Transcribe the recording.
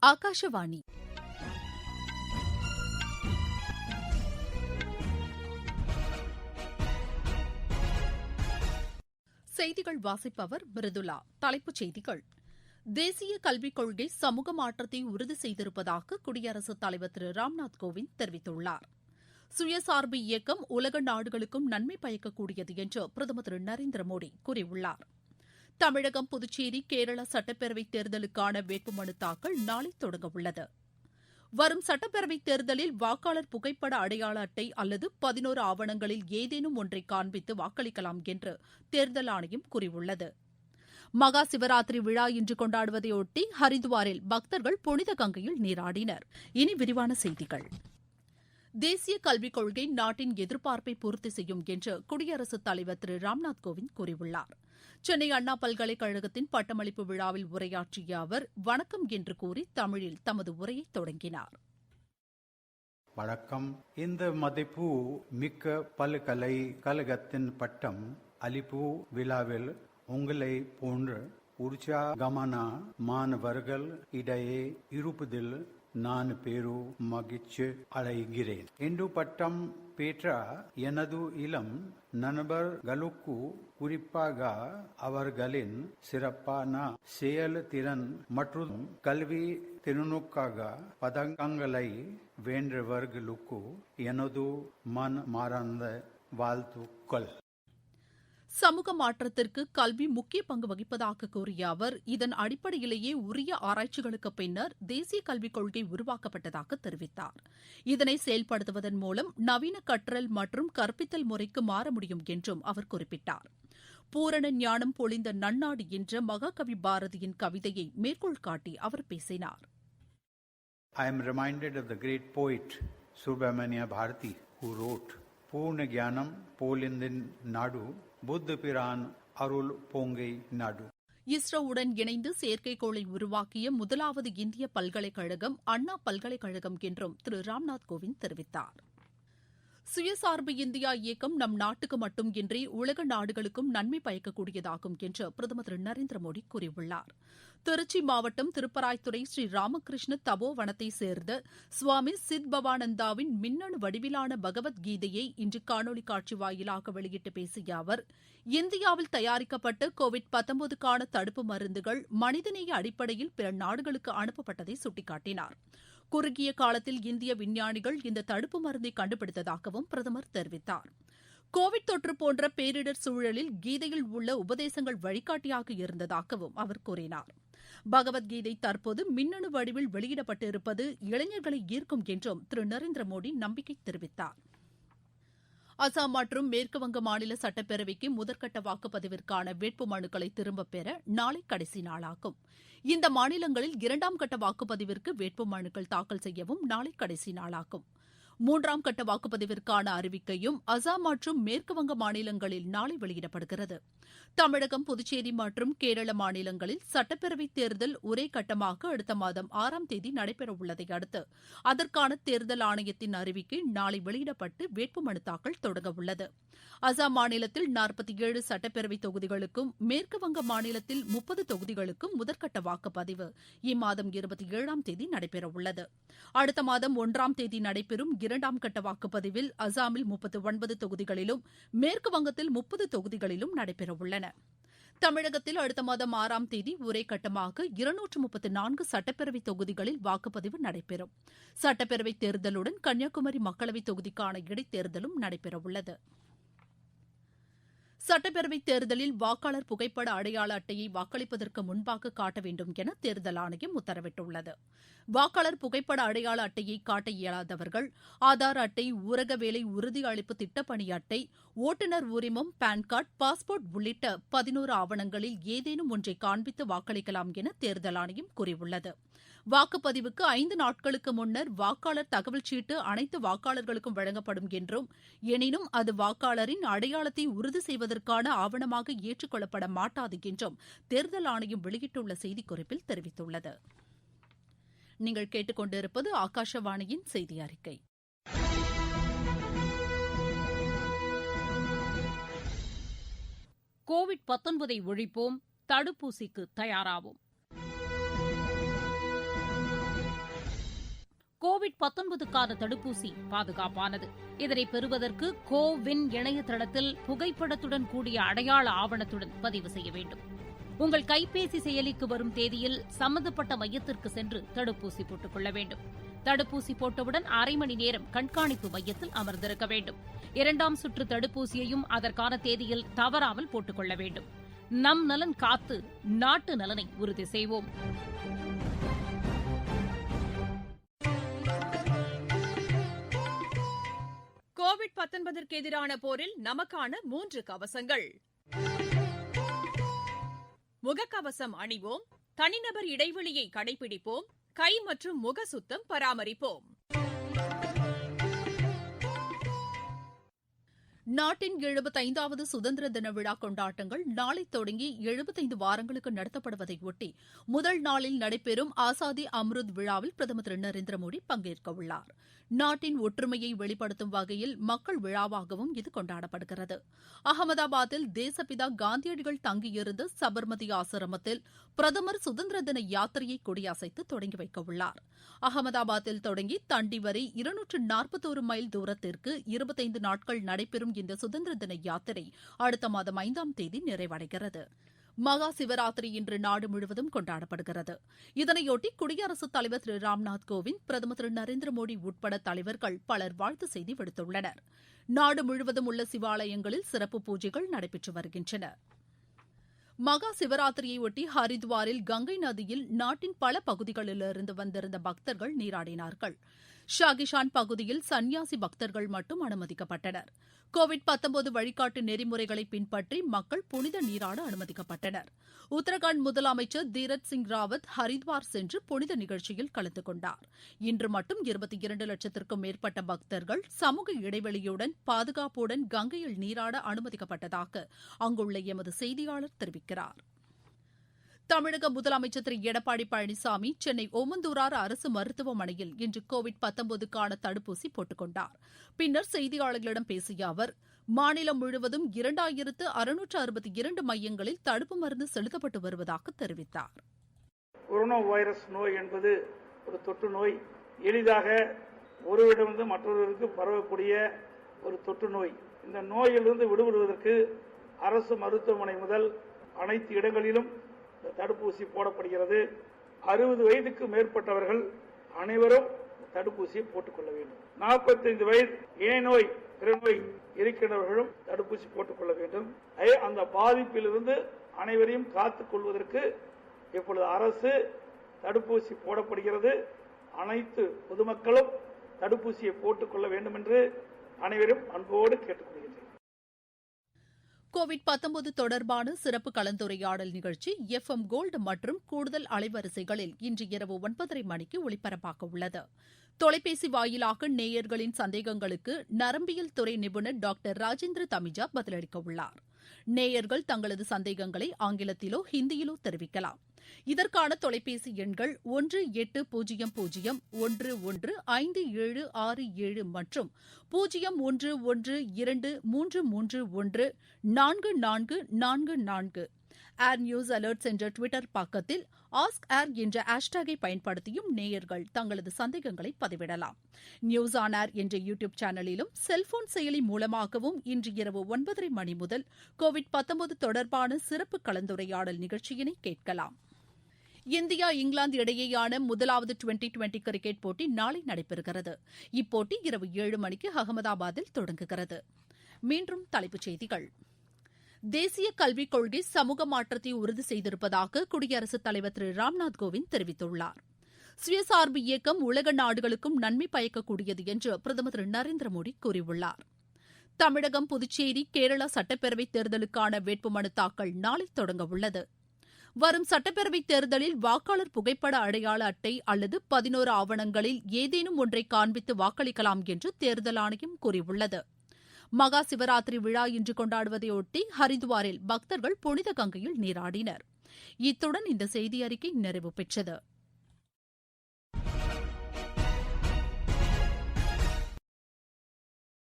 ஆகாஷவாணி செய்திகள் வாசிப்பவர் மிருதுளா. தலைப்புச் செய்திகள்: தேசிய கல்விக் கொள்கை சமூக மாற்றத்தை உறுதி செய்திருப்பதாக குடியரசுத் தலைவர் திரு ராம்நாத் கோவிந்த் தெரிவித்துள்ளார். சுயசார்பு இயக்கம் உலக நாடுகளுக்கும் நன்மை பயக்கக்கூடியது என்று பிரதமர் திரு நரேந்திர மோடி கூறியுள்ளார். தமிழகம், புதுச்சேரி, கேரளா சட்டப்பேரவைத் தேர்தலுக்கான வேட்புமனு தாக்கல் நாளை தொடங்கவுள்ளது. வரும் சட்டப்பேரவைத் தேர்தலில் வாக்காளர் புகைப்பட அடையாள அட்டை அல்லது 11 ஆவணங்களில் ஏதேனும் ஒன்றை காண்பித்து வாக்களிக்கலாம் என்று தேர்தல் ஆணையம் கூறியுள்ளது. மகா சிவராத்திரி விழா இன்று கொண்டாடுவதையொட்டி ஹரித்துவாரில் பக்தர்கள் புனித கங்கையில் நீராடினர். இனி விரிவான செய்திகள். தேசிய கல்விக் கொள்கை நாட்டின் எதிர்பார்ப்பை பூர்த்தி செய்யும் என்று குடியரசுத் தலைவர் திரு ராம்நாத் கோவிந்த் கூறியுள்ளார். சென்னை அண்ணா பல்கலைக்கழகத்தின் பட்டமளிப்பு விழாவில் உரையாற்றிய அவர் வணக்கம் என்று கூறி தமிழில் தமது உரையை தொடங்கினார். வணக்கம். இந்த மதிப்பு மிக்க பல்கலைக்கழகத்தின் பட்டம் அளிப்பு விழாவில் உங்களை போன்ற உற்சாகமான மாணவர்கள் இடையே இருப்பதில் நான் பெரும் மகிழ்ச்சி அடைகிறேன். இன்று பட்டம் பெற்ற எனது இளம் நண்பர்களுக்கு குறிப்பாக அவர்களின் சிறப்பான செயல்திறன் மற்றும் கல்வி திறனுக்காக பதக்கங்களை வென்றவர்களுக்கு எனது மனமார்ந்த வாழ்த்துக்கள். சமூக மாற்றத்திற்கு கல்வி முக்கிய பங்கு வகிப்பதாக கூறிய அவர், இதன் அடிப்படையிலேயே உரிய ஆராய்ச்சிகளுக்கு பின்னர் தேசிய கல்விக் கொள்கை உருவாக்கப்பட்டதாக தெரிவித்தார். இதனை செயல்படுத்துவதன் மூலம் நவீன கற்றல் மற்றும் கற்பித்தல் முறைக்கு மாற முடியும் என்றும் அவர் குறிப்பிட்டார். பூரண ஞானம் பொழிந்த நன்னாடு என்ற மகாகவி பாரதியின் கவிதையை மேற்கோள் காட்டி அவர் பேசினார். I am reminded of the great poet Subramanya Bharati who wrote, "பூர்ண ஞானம் பொழிந்த நாடு புத்த பிரான் அருள் பொங்கை நாடு." இஸ்ரோவுடன் இணைந்து செயற்கைக்கோளை உருவாக்கிய முதலாவது இந்திய பல்கலைக்கழகம் அண்ணா பல்கலைக்கழகம் என்றும் திரு ராம்நாத் கோவிந்த் தெரிவித்தார். சுயசார்பு இந்தியா இயக்கம் நம் நாட்டுக்கு மட்டுமின்றி உலக நாடுகளுக்கும் நன்மை பயக்கக்கூடியதாகும் என்று பிரதமர் திரு நரேந்திர மோடி கூறியுள்ளார். திருச்சி மாவட்டம் திருப்பராய்த்துறை ஸ்ரீ ராமகிருஷ்ண தபோவனத்தை சேர்ந்த சுவாமி சித் பவானந்தாவின் மின்னணு வடிவிலான பகவத்கீதையை இன்று காணொலி காட்சி வாயிலாக வெளியிட்டு பேசிய அவர், இந்தியாவில் தயாரிக்கப்பட்ட கோவிட்-19க்கான தடுப்பு மருந்துகள் மனிதநேய அடிப்படையில் பிற நாடுகளுக்கு அனுப்பப்பட்டதை சுட்டிக்காட்டினார். குறுகிய காலத்தில் இந்திய விஞ்ஞானிகள் இந்த தடுப்பு மருந்தை கண்டுபிடித்ததாகவும் பிரதமர் தெரிவித்தார். கோவிட் தொற்று போன்ற பேரிடர் சூழலில் கீதையில் உள்ள உபதேசங்கள் வழிகாட்டியாக இருந்ததாகவும் அவர் கூறினார். பகவத்கீதை தற்போது மின்னணு வடிவில் வெளியிடப்பட்டிருப்பது இளைஞர்களை ஈர்க்கும் என்றும் திரு நரேந்திர மோடி நம்பிக்கை தெரிவித்தார். அசாம் மற்றும் மேற்குவங்க மாநில சட்டப்பேரவைக்கு முதற்கட்ட வாக்குப்பதிவிற்கான வேட்புமனுக்களை திரும்பப் பெற நாளை கடைசி நாளாகும். இந்த மாநிலங்களில் 2ஆம் கட்ட வாக்குப்பதிவிற்கு வேட்புமனுக்கள் தாக்கல் செய்யவும் நாளை கடைசி நாளாகும். 3ஆம் கட்ட வாக்குப்பதிவிற்கான அறிவிக்கையும் அசாம் மற்றும் மேற்குவங்க மாநிலங்களில் நாளை வெளியிடப்படுகிறது. தமிழகம், புதுச்சேரி மற்றும் கேரள மாநிலங்களில் சட்டப்பேரவைத் தேர்தல் ஒரே கட்டமாக அடுத்த மாதம் 6ஆம் தேதி நடைபெறவுள்ளதை அடுத்து அதற்கான தேர்தல் ஆணையத்தின் அறிவிக்கை நாளை வெளியிடப்பட்டு வேட்புமனு தாக்கல் தொடங்கவுள்ளது. அசாம் மாநிலத்தில் 47 சட்டப்பேரவைத் தொகுதிகளுக்கும் மேற்குவங்க மாநிலத்தில் 30 தொகுதிகளுக்கும் முதற்கட்ட வாக்குப்பதிவு இம்மாதம் 27ஆம் தேதி நடைபெறவுள்ளது. அடுத்த மாதம் 1ஆம் தேதி நடைபெறும் 2ஆம் கட்ட வாக்குப்பதிவில் அசாமில் 39 தொகுதிகளிலும் மேற்குவங்கத்தில் 30 தொகுதிகளிலும் நடைபெறவுள்ளன. தமிழகத்தில் அடுத்த மாதம் 6ஆம் தேதி ஒரே கட்டமாக 234 சட்டப்பேரவைத் தொகுதிகளில் வாக்குப்பதிவு நடைபெறும். சட்டப்பேரவைத் தேர்தலுடன் கன்னியாகுமரி மக்களவைத் தொகுதிக்கான இடைத்தேர்தலும் நடைபெறவுள்ளது. சட்டப்பேரவைத் தேர்தலில் வாக்காளர் புகைப்பட அடையாள அட்டையை வாக்களிப்பதற்கு முன்பாக காட்ட வேண்டும் என தேர்தல் ஆணையம் உத்தரவிட்டுள்ளது. வாக்காளர் புகைப்பட அடையாள அட்டையை காட்ட இயலாதவர்கள் ஆதார் அட்டை, ஊரக வேலை உறுதி அளிப்பு திட்டப்பணி அட்டை, ஓட்டுநர் உரிமம், பான் கார்டு, பாஸ்போர்ட் உள்ளிட்ட 11 ஆவணங்களில் ஏதேனும் ஒன்றை காண்பித்து வாக்களிக்கலாம் என தேர்தல் ஆணையம் கூறியுள்ளது. வாக்குப்பதிவுக்கு 5 நாட்களுக்கு முன்னர் வாக்காளர் தகவல் சீட்டு அனைத்து வாக்காளர்களுக்கும் வழங்கப்படும் என்றும், எனினும் அது வாக்காளரின் அடையாளத்தை உறுதி செய்வதற்கான ஆவணமாக ஏற்றுக் கொள்ளப்பட மாட்டாது என்றும் தேர்தல் ஆணையம் வெளியிட்டுள்ள செய்திக்குறிப்பில் தெரிவித்துள்ளது. நீங்கள் கேட்டுக்கொண்டிருப்பது ஆகாஷவாணியின் செய்தி அறிக்கை. கோவிட்-19 ஒழிப்போம், தடுப்பூசிக்கு தயாராவோம். கோவிட்-19க்கான தடுப்பூசி பாதுகாப்பானது. இதனை பெறுவதற்கு கோவின் இணையதளத்தில் புகைப்படத்துடன் கூடிய அடையாள ஆவணத்துடன் பதிவு செய்ய வேண்டும். உங்கள் கைபேசி செயலிக்கு வரும் தேதியில் சம்பந்தப்பட்ட மையத்திற்கு சென்று தடுப்பூசி போட்டுக் கொள்ள வேண்டும். தடுப்பூசி போட்டவுடன் 1/2 மணி நேரம் கண்காணிப்பு மையத்தில் அமர்ந்திருக்க வேண்டும். 2ஆம் சுற்று தடுப்பூசியையும் அதற்கான தேதியில் தவறாமல் போட்டுக் கொள்ள வேண்டும். நம் நலன் காத்து நாட்டு நலனை உறுதி செய்வோம். கோவிட்-19ற்கு எதிரான போரில் நமக்கான 3 கவசங்கள். முகக்கவசம் அணிவோம், தனிநபர் இடைவெளியை கடைபிடிப்போம், கை மற்றும் முக சுத்தம் பராமரிப்போம். நாட்டின் 75வது சுதந்திர தின விழா கொண்டாட்டங்கள் நாளை தொடங்கி 75 வாரங்களுக்கு நடத்தப்படுவதையொட்டி முதல் நாளில் நடைபெறும் ஆசாதி அம்ருத் விழாவில் பிரதமர் திரு நரேந்திர மோடி பங்கேற்கவுள்ளார். நாட்டின் ஒற்றுமையை வெளிப்படுத்தும் வகையில் மக்கள் விழாவாகவும் இது கொண்டாடப்படுகிறது. அகமதாபாத்தில் தேசப்பிதா காந்தியடிகள் தங்கியிருந்த சபர்மதி ஆசிரமத்தில் பிரதமர் சுதந்திர தின யாத்திரையை கொடியசைத்து தொடங்கி வைக்கவுள்ளார். அகமதாபாத்தில் தொடங்கி தண்டி வரை 241 மைல் தூரத்திற்கு 25 நாட்கள் நடைபெறும் இந்த சுதந்திர தின யாத்திரை அடுத்த மாதம் 5ஆம் தேதி நிறைவடைகிறது. மகா சிவராத்திரி இன்று நாடு முழுவதும் கொண்டாடப்படுகிறது. இதனையொட்டி குடியரசுத் தலைவர் திரு ராம்நாத் கோவிந்த், பிரதமர் திரு நரேந்திர மோடி உட்பட தலைவர்கள் பலர் வாழ்த்து செய்தி விடுத்துள்ளனர். நாடு முழுவதும் உள்ள சிவாலயங்களில் சிறப்பு பூஜைகள் நடைபெற்று வருகின்றன. மகா சிவராத்திரியையொட்டி ஹரித்வாரில் கங்கை நதியில் நாட்டின் பல பகுதிகளிலிருந்து வந்திருந்த பக்தர்கள் நீராடினார்கள். ஷாகிஷான் பகுதியில் சன்னியாசி பக்தர்கள் மட்டும் அனுமதிக்கப்பட்டனர். கோவிட்-19 வழிகாட்டு நெறிமுறைகளை பின்பற்றி மக்கள் புனித நீராட அனுமதிக்கப்பட்டனர். உத்தரகாண்ட் முதலமைச்சர் தீரத் சிங் ராவத் ஹரித்வார் சென்று புனித நிகழ்ச்சியில் கலந்து கொண்டார். இன்று மட்டும் 22 லட்சத்திற்கும் மேற்பட்ட பக்தர்கள் சமூக இடைவெளியுடன் பாதுகாப்புடன் கங்கையில் நீராட அனுமதிக்கப்பட்டதாக அங்குள்ள எமது செய்தியாளர் தெரிவிக்கிறார். தமிழக முதலமைச்சர் திரு எடப்பாடி பழனிசாமி சென்னை ஓமந்தூரார் அரசு மருத்துவமனையில் இன்று கோவிட்-19க்கான தடுப்பூசி போட்டுக் கொண்டார். பின்னர் செய்தியாளர்களிடம் பேசிய அவர், மாநிலம் முழுவதும் 2662 மையங்களில் தடுப்பு மருந்து செலுத்தப்பட்டு வருவதாக தெரிவித்தார். கொரோனா வைரஸ் நோய் என்பது ஒரு தொற்று நோய். எளிதாக ஒருவரிடமிருந்து மற்றொருவருக்கு பரவக்கூடிய ஒரு தொற்று நோய். இந்த நோயிலிருந்து விடுபடுவதற்கு அரசு மருத்துவமனை முதல் அனைத்து இடங்களிலும் தடுப்பூசி போடப்படுகிறது. 60 வயதுக்கு மேற்பட்டவர்கள் அனைவரும் தடுப்பூசியை போட்டுக் கொள்ள வேண்டும். 45 வயது இணைநோய் பிறநோய் இருக்கின்றவர்களும் தடுப்பூசி போட்டுக் கொள்ள வேண்டும். அந்த பாதிப்பிலிருந்து அனைவரையும் காத்துக் கொள்வதற்கு இப்பொழுது அரசு தடுப்பூசி போடப்படுகிறது. அனைத்து பொதுமக்களும் தடுப்பூசியை போட்டுக் கொள்ள வேண்டும் என்று அனைவரும் அன்போடு கேட்டுக்கொள்கிறேன். கோவிட்-19 தொடர்பான சிறப்பு கலந்துரையாடல் நிகழ்ச்சி FM கோல்டு மற்றும் கூடுதல் அலைவரிசைகளில் இன்று இரவு 9:30 மணிக்கு ஒலிபரப்பாக உள்ளது. தொலைபேசி வாயிலாக நேயர்களின் சந்தேகங்களுக்கு நரம்பியல் துறை நிபுணர் டாக்டர் ராஜேந்திர தமிஜா பதிலளிக்க உள்ளார். நேயர்கள் தங்களது சந்தேகங்களை ஆங்கிலத்திலோ ஹிந்தியிலோ தெரிவிக்கலாம். இதற்கான தொலைபேசி எண்கள் 1800115767 மற்றும் 0112331444. ஏர் நியூஸ் அலர்ட்ஸ் என்ற டுவிட்டர் பக்கத்தில் ஆஸ்க் ஏர் என்ற ஹேஷ்டேகை பயன்படுத்தியும் நேயர்கள் தங்களது சந்தேகங்களை பதிவிடலாம். நியூஸ் ஆன் ஏர் என்ற யூடியூப் சேனலிலும் செல்போன் செயலி மூலமாகவும் இன்று இரவு 9:30 மணி முதல் கோவிட்-19 தொடர்பான சிறப்பு கலந்துரையாடல் நிகழ்ச்சியினை கேட்கலாம். இந்தியா இங்கிலாந்து இடையேயான முதலாவது டுவெண்டி கிரிக்கெட் போட்டி நாளை நடைபெறுகிறது. இப்போட்டி இரவு 7 மணிக்கு அகமதாபாத்தில் தொடங்குகிறது. மீண்டும் தலைப்புச் செய்திகள். தேசிய கல்விக் கொள்கை சமூக மாற்றத்தை உறுதி செய்திருப்பதாக குடியரசுத் தலைவர் திரு ராம்நாத் கோவிந்த் தெரிவித்துள்ளார். சுயசார்பு இயக்கம் உலக நாடுகளுக்கும் நன்மை பயக்கக்கூடியது என்று பிரதமர் திரு நரேந்திர மோடி கூறியுள்ளார். தமிழகம், புதுச்சேரி, கேரளா சட்டப்பேரவைத் தேர்தலுக்கான வேட்புமனு தாக்கல் நாளை தொடங்க உள்ளது. வரும் சட்டப்பேரவைத் தேர்தலில் வாக்காளர் புகைப்பட அடையாள அட்டை அல்லது 11 ஆவணங்களில் ஏதேனும் ஒன்றை காண்பித்து வாக்களிக்கலாம் என்று தேர்தல் ஆணையம் கூறியுள்ளது. மகா சிவராத்திரி விழா இன்று கொண்டாடுவதையொட்டி ஹரித்வாரில் பக்தர்கள் புனித கங்கையில் நீராடினர். இத்துடன் இந்த செய்தி அறிக்கை நிறைவு பெற்றது.